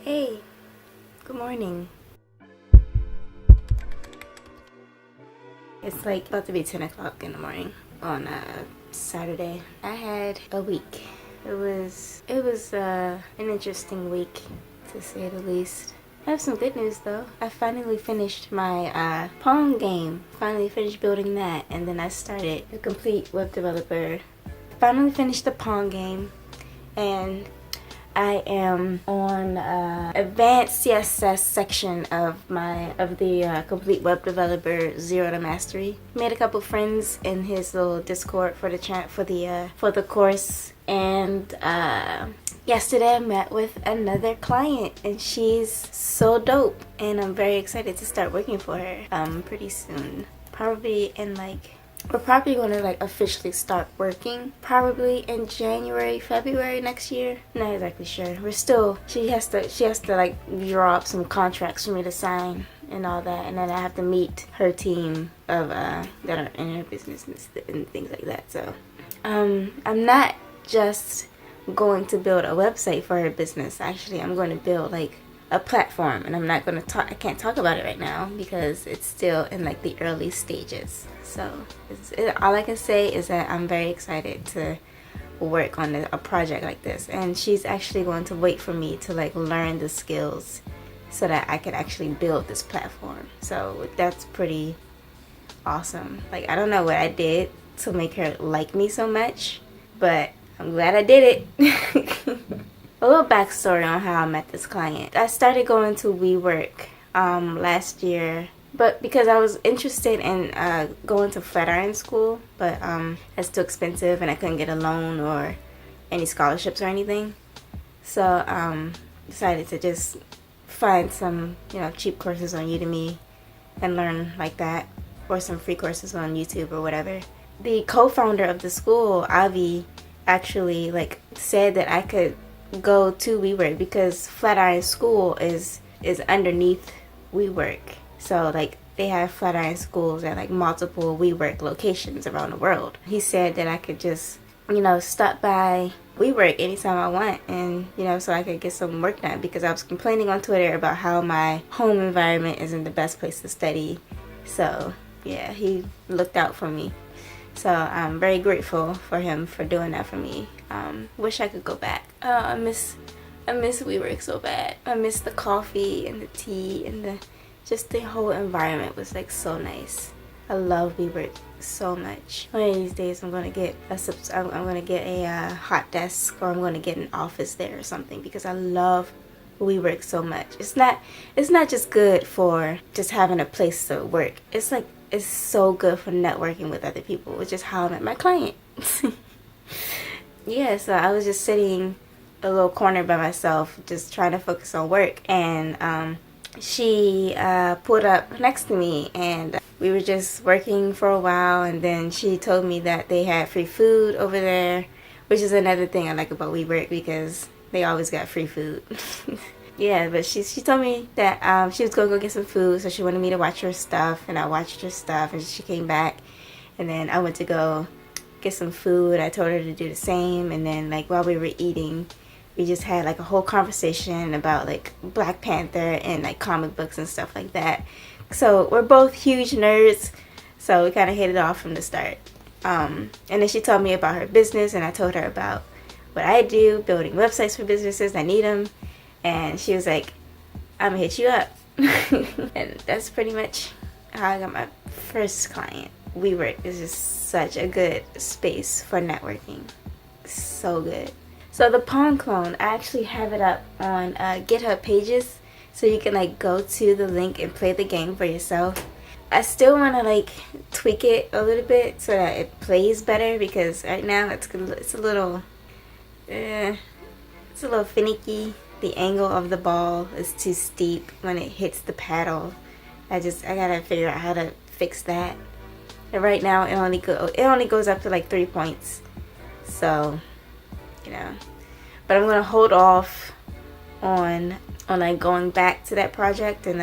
Hey, good morning. It's like about to be 10 o'clock in the morning on Saturday. I had a week. It was an interesting week, to say the least. I have some good news though. I finally finished my Pong game. Finally finished building that, and then I started a complete web developer. Finally finished the Pong game, and I am on advanced CSS section of the complete web developer 0 to mastery. Made a couple friends in his little Discord for the course, and yesterday I met with another client, and she's so dope, and I'm very excited to start working for her pretty soon. Probably in we're probably going to officially start working probably in January, February next year. Not exactly sure. She has to draw up some contracts for me to sign and all that, and then I have to meet her team of that are in her business and things like that. So I'm not just going to build a website for her business. Actually, I'm going to build a platform, and I'm not going to talk. I can't talk about it right now because it's still in the early stages. So all I can say is that I'm very excited to work on a project like this, and she's actually going to wait for me to learn the skills so that I can actually build this platform. So that's pretty awesome. I don't know what I did to make her like me so much, but I'm glad I did it. A little backstory on how I met this client. I started going to WeWork last year, but because I was interested in going to Flatiron school, but it's too expensive and I couldn't get a loan or any scholarships or anything. So decided to just find some cheap courses on Udemy and learn like that, or some free courses on YouTube or whatever. The co-founder of the school, Avi, actually said that I could go to WeWork because Flatiron School is underneath WeWork. So they have Flatiron schools at multiple WeWork locations around the world. He said that I could just stop by WeWork anytime I want, and so I could get some work done, because I was complaining on Twitter about how my home environment isn't the best place to study. So yeah, he looked out for me. So I'm very grateful for him for doing that for me. Wish I could go back. I miss WeWork so bad. I miss the coffee and the tea and just the whole environment was so nice. I love WeWork so much. One of these days I'm gonna get a hot desk, or I'm gonna get an office there or something, because I love WeWork so much. It's not just good for just having a place to work. It's so good for networking with other people, which is how I met my client. Yeah, so I was just sitting a little corner by myself, just trying to focus on work, and she pulled up next to me, and we were just working for a while, and then she told me that they had free food over there, which is another thing I like about WeWork, because they always got free food. Yeah, but she told me that she was going to go get some food, so she wanted me to watch her stuff, and I watched her stuff, and she came back, and then I went to go get some food. I told her to do the same, and then while we were eating, we just had a whole conversation about Black Panther and comic books and stuff like that. So we're both huge nerds, so we kind of hit it off from the start. And then she told me about her business, and I told her about what I do, building websites for businesses that need them. And she was like, I'm gonna hit you up. And that's pretty much how I got my first client. WeWork is just such a good space for networking. So good. So the Pong clone, I actually have it up on GitHub pages, so you can go to the link and play the game for yourself. I still want to tweak it a little bit so that it plays better, because right now it's a little finicky. The angle of the ball is too steep when it hits the paddle. I gotta figure out how to fix that. And right now it only goes up to 3 points. So, but I'm gonna hold off on going back to that project and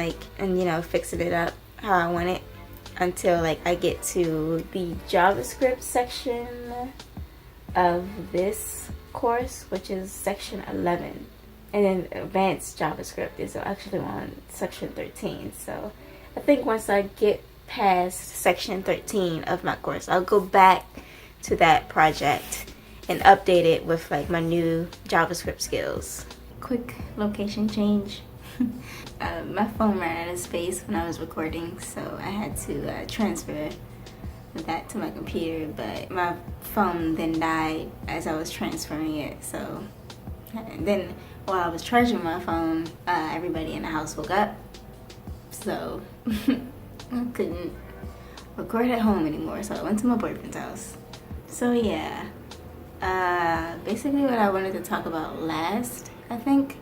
fixing it up how I want it until I get to the JavaScript section of this course, which is section 11. And then advanced JavaScript is actually on section 13. So I think once I get past section 13 of my course, I'll go back to that project and update it with like my new JavaScript skills. Quick location change. My phone ran out of space when I was recording, so I had to transfer that to my computer, but my phone then died as I was transferring it. So and then while I was charging my phone, everybody in the house woke up, so I couldn't record at home anymore, so I went to my boyfriend's house. So yeah, basically what I wanted to talk about last, I think,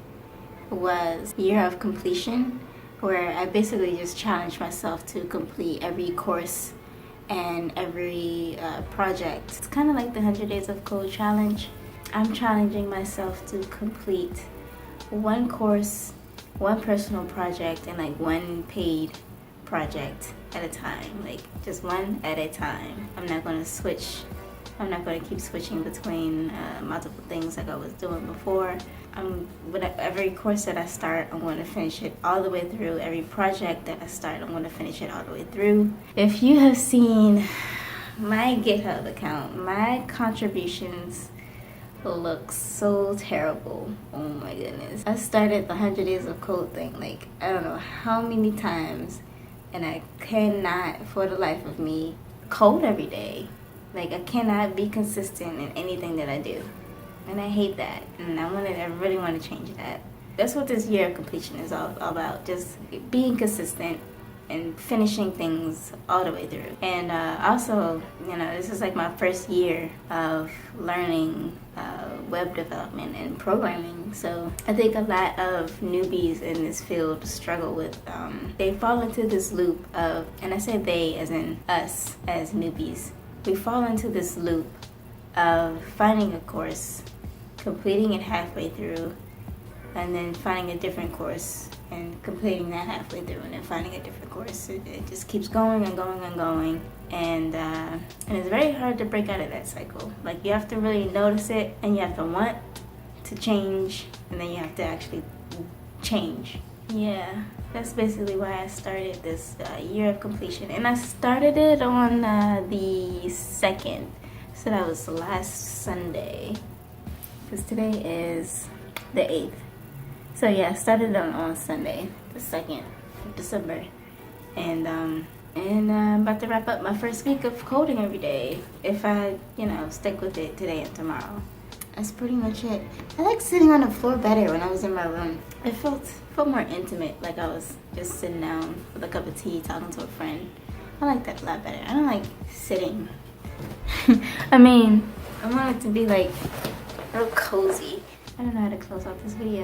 was year of completion, where I basically just challenged myself to complete every course and every project. It's kind of like the 100 Days of Code challenge. I'm challenging myself to complete one course, one personal project, and like one paid project at a time. Like just one at a time. I'm not going to switch. I'm not going to keep switching between multiple things like I was doing before. With every course that I start, I'm going to finish it all the way through. Every project that I start, I'm going to finish it all the way through. If you have seen my GitHub account, my contributions look so terrible. Oh my goodness. I started the 100 Days of Code thing like I don't know how many times, and I cannot for the life of me code every day. Like I cannot be consistent in anything that I do. And I hate that, and I really want to change that. That's what this year of completion is all about, just being consistent and finishing things all the way through. And also, you know, this is like my first year of learning web development and programming. So I think a lot of newbies in this field struggle with, they fall into this loop of, and I say they as in us as newbies, we fall into this loop of finding a course, completing it halfway through, and then finding a different course and completing that halfway through, and then finding a different course. It just keeps going and going and going, and it's very hard to break out of that cycle. Like you have to really notice it, and you have to want to change, and then you have to actually change. Yeah, that's basically why I started this year of completion, and I started it on the 2nd. So that was last Sunday, because today is the 8th. So yeah, I started on Sunday, the 2nd of December. And I'm about to wrap up my first week of coding every day, if I, you know, stick with it today and tomorrow. That's pretty much it. I like sitting on the floor better when I was in my room. It felt more intimate, like I was just sitting down with a cup of tea talking to a friend. I like that a lot better. I don't like sitting. I mean, I want it to be like real cozy. I don't know how to close out this video.